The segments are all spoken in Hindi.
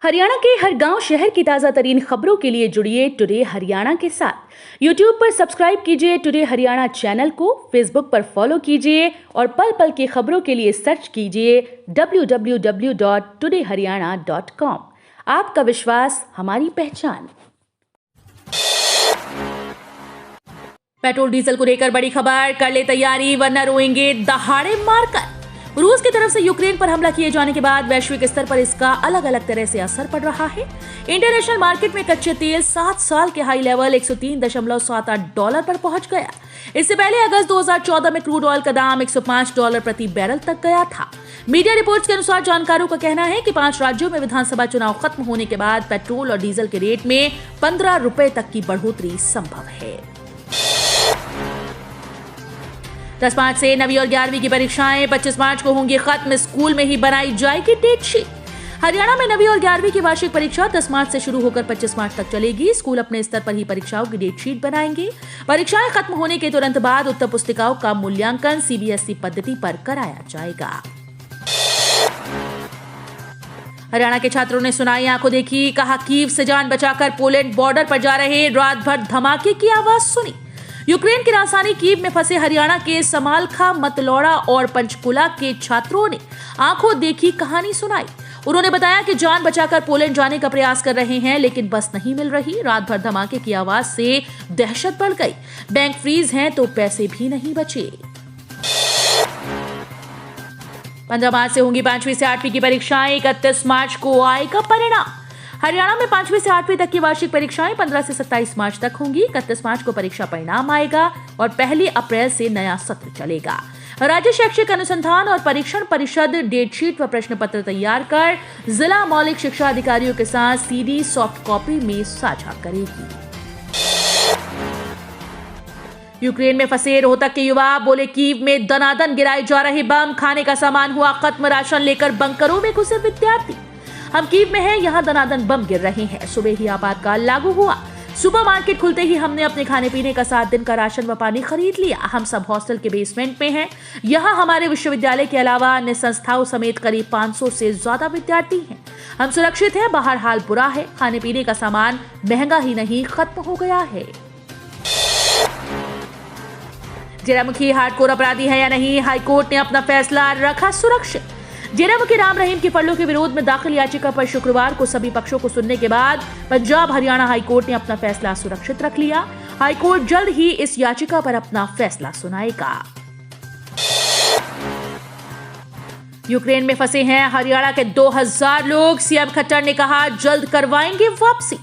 हरियाणा के हर गांव शहर की ताजा तरीन खबरों के लिए जुड़िए टुडे हरियाणा के साथ। यूट्यूब पर सब्सक्राइब कीजिए टुडे हरियाणा चैनल को, फेसबुक पर फॉलो कीजिए और पल पल की खबरों के लिए सर्च कीजिए www.todayharyana.com। आपका विश्वास हमारी पहचान। पेट्रोल डीजल को लेकर बड़ी खबर, कर ले तैयारी वरना रोएंगे दहाड़े मारकर। रूस की तरफ से यूक्रेन पर हमला किए जाने के बाद वैश्विक स्तर पर इसका अलग अलग तरह से असर पड़ रहा है। इंटरनेशनल मार्केट में कच्चे तेल 7 साल के हाई लेवल $103.78 पर पहुंच गया। इससे पहले अगस्त 2014 में क्रूड ऑयल का दाम $105 प्रति बैरल तक गया था। मीडिया रिपोर्ट्स के अनुसार जानकारों का कहना है कि 5 राज्यों में विधानसभा चुनाव खत्म होने के बाद पेट्रोल और डीजल के रेट में 15 रुपए तक की बढ़ोतरी संभव है। 10 मार्च से 9वीं और 11वीं की परीक्षाएं, 25 मार्च को होंगी खत्म। स्कूल में ही बनाई जाएगी डेट शीट। हरियाणा में 9वीं और 11वीं की वार्षिक परीक्षा 10 मार्च से शुरू होकर 25 मार्च तक चलेगी। स्कूल अपने स्तर पर ही परीक्षाओं की डेट शीट बनाएंगे। परीक्षाएं खत्म होने के तुरंत बाद उत्तर पुस्तिकाओं का मूल्यांकन सीबीएसई पद्धति पर कराया जाएगा। हरियाणा के छात्रों ने सुनाई आंखों देखी, कहा कीव से जान बचाकर पोलैंड बॉर्डर पर जा रहे, रात भर धमाके की आवाज सुनी। यूक्रेन की राजधानी कीव में फंसे हरियाणा के समालखा, मतलौड़ा और पंचकुला के छात्रों ने आंखों देखी कहानी सुनाई। उन्होंने बताया कि जान बचाकर पोलैंड जाने का प्रयास कर रहे हैं, लेकिन बस नहीं मिल रही। रात भर धमाके की आवाज से दहशत बढ़ गई। बैंक फ्रीज हैं तो पैसे भी नहीं बचे। 15 मार्च से होंगी 5वीं से 8वीं की परीक्षाएं, 31 मार्च को आएगा परिणाम। हरियाणा में 5वीं से 8वीं तक की वार्षिक परीक्षाएं 15 से 27 मार्च तक होंगी। 31 मार्च को परीक्षा परिणाम आएगा और 1 अप्रैल से नया सत्र चलेगा। राज्य शैक्षिक अनुसंधान और परीक्षण परिषद डेटशीट व प्रश्न पत्र तैयार कर जिला मौलिक शिक्षा अधिकारियों के साथ सीडी सॉफ्ट कॉपी में साझा करेगी। यूक्रेन में फंसे रोहतक के युवा बोले, कीव में दनादन गिराए जा रहे बम, खाने का सामान हुआ खत्म, राशन लेकर बंकरों में घुसे विद्यार्थी। हम कीव में हैं, यहाँ दनादन बम गिर रहे हैं। सुबह ही आपातकाल लागू हुआ। सुपर मार्केट खुलते ही हमने अपने खाने पीने का 7 दिन का राशन व पानी खरीद लिया। हम सब हॉस्टल के बेसमेंट में हैं। यहाँ हमारे विश्वविद्यालय के अलावा अन्य संस्थाओं समेत करीब 500 से ज्यादा विद्यार्थी हैं। हम सुरक्षित हैं, बाहर हाल बुरा है। खाने पीने का सामान महंगा ही नहीं, खत्म हो गया है। जेरामुखी हार्डकोर अपराधी है या नहीं, हाईकोर्ट ने अपना फैसला रखा सुरक्षित। जेरामुखी राम रहीम की फर्लो के विरोध में दाखिल याचिका पर शुक्रवार को सभी पक्षों को सुनने के बाद पंजाब हरियाणा हाईकोर्ट ने अपना फैसला सुरक्षित रख लिया। हाईकोर्ट जल्द ही इस याचिका पर अपना फैसला सुनाएगा। यूक्रेन में फंसे हैं हरियाणा के 2000 लोग। सीएम खट्टर ने कहा जल्द करवाएंगे वापसी।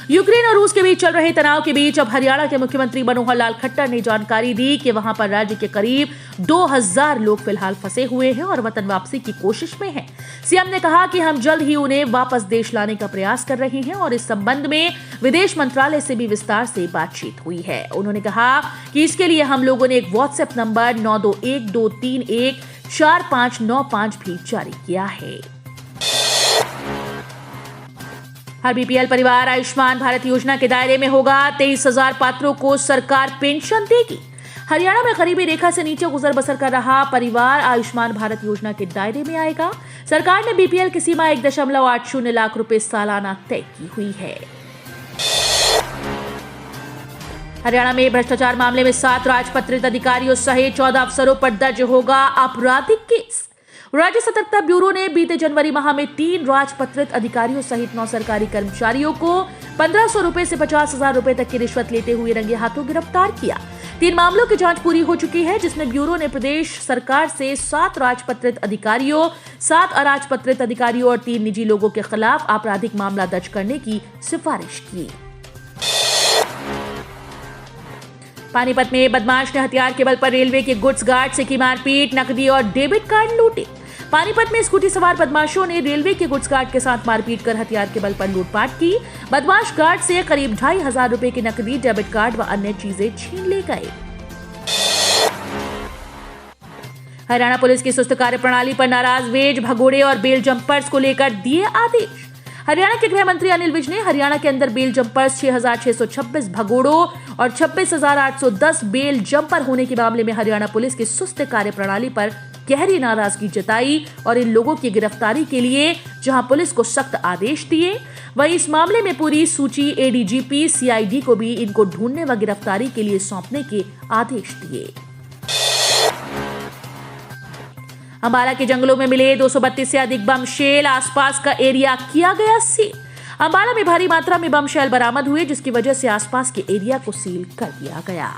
यूक्रेन और रूस के बीच चल रहे तनाव के बीच अब हरियाणा के मुख्यमंत्री मनोहर लाल खट्टर ने जानकारी दी कि वहां पर राज्य के करीब 2000 लोग फिलहाल फंसे हुए हैं और वतन वापसी की कोशिश में हैं। सीएम ने कहा कि हम जल्द ही उन्हें वापस देश लाने का प्रयास कर रहे हैं और इस संबंध में विदेश मंत्रालय से भी विस्तार से बातचीत हुई है। उन्होंने कहा कि इसके लिए हम लोगों ने एक व्हाट्सएप नंबर 9212314595 भी जारी किया है। हर बीपीएल परिवार आयुष्मान भारत योजना के दायरे में होगा। 23,000 पात्रों को सरकार पेंशन देगी। हरियाणा में गरीबी रेखा से नीचे गुजर बसर कर रहा परिवार आयुष्मान भारत योजना के दायरे में आएगा। सरकार ने बीपीएल की सीमा 1.80 लाख रुपए सालाना तय की हुई है। हरियाणा में भ्रष्टाचार मामले में 7 राजपत्रित अधिकारियों सहित 14 अफसरों पर दर्ज होगा आपराधिक केस। राज्य सतर्कता ब्यूरो ने बीते जनवरी माह में 3 राजपत्रित अधिकारियों सहित 9 सरकारी कर्मचारियों को 1500 रुपए से 50,000 रुपए तक की रिश्वत लेते हुए रंगे हाथों गिरफ्तार किया। 3 मामलों की जांच पूरी हो चुकी है, जिसमें ब्यूरो ने प्रदेश सरकार से 7 राजपत्रित अधिकारियों, 7 अराजपत्रित अधिकारियों और 3 निजी लोगों के खिलाफ आपराधिक मामला दर्ज करने की सिफारिश की। पानीपत में बदमाश ने हथियार के बल पर रेलवे के गुड्स गार्ड से की मारपीट, नकदी और डेबिट कार्ड लूटे। पानीपत में स्कूटी सवार बदमाशों ने रेलवे के गुड्स गार्ड के साथ मारपीट कर हथियार के बल पर लूटपाट की। बदमाश गार्ड से करीब 2,500 रुपए की नकदी, डेबिट कार्ड व अन्य चीजें छीन ले गए। हरियाणा पुलिस की सुस्त कार्यप्रणाली पर नाराज वेज, भगोड़े और बेल जंपर्स को लेकर दिए आदेश। हरियाणा के गृह मंत्री अनिल विज ने हरियाणा के अंदर बेल जंपर्स 6,626 भगोड़ों और 26,810 बेल जंपर होने के मामले में हरियाणा पुलिस की सुस्त कार्यप्रणाली पर गहरी नाराजगी जताई और इन लोगों की गिरफ्तारी के लिए जहां पुलिस को सख्त आदेश दिए, वहीं इस मामले में पूरी सूची एडीजीपी सीआईडी को भी इनको ढूंढने व गिरफ्तारी के लिए सौंपने के आदेश दिए। अंबाला के जंगलों में मिले 232 से अधिक बम शेल, आसपास का एरिया किया गया सील। अंबाला में भारी मात्रा में बम शेल बरामद हुए, जिसकी वजह से आसपास के एरिया को सील कर दिया गया।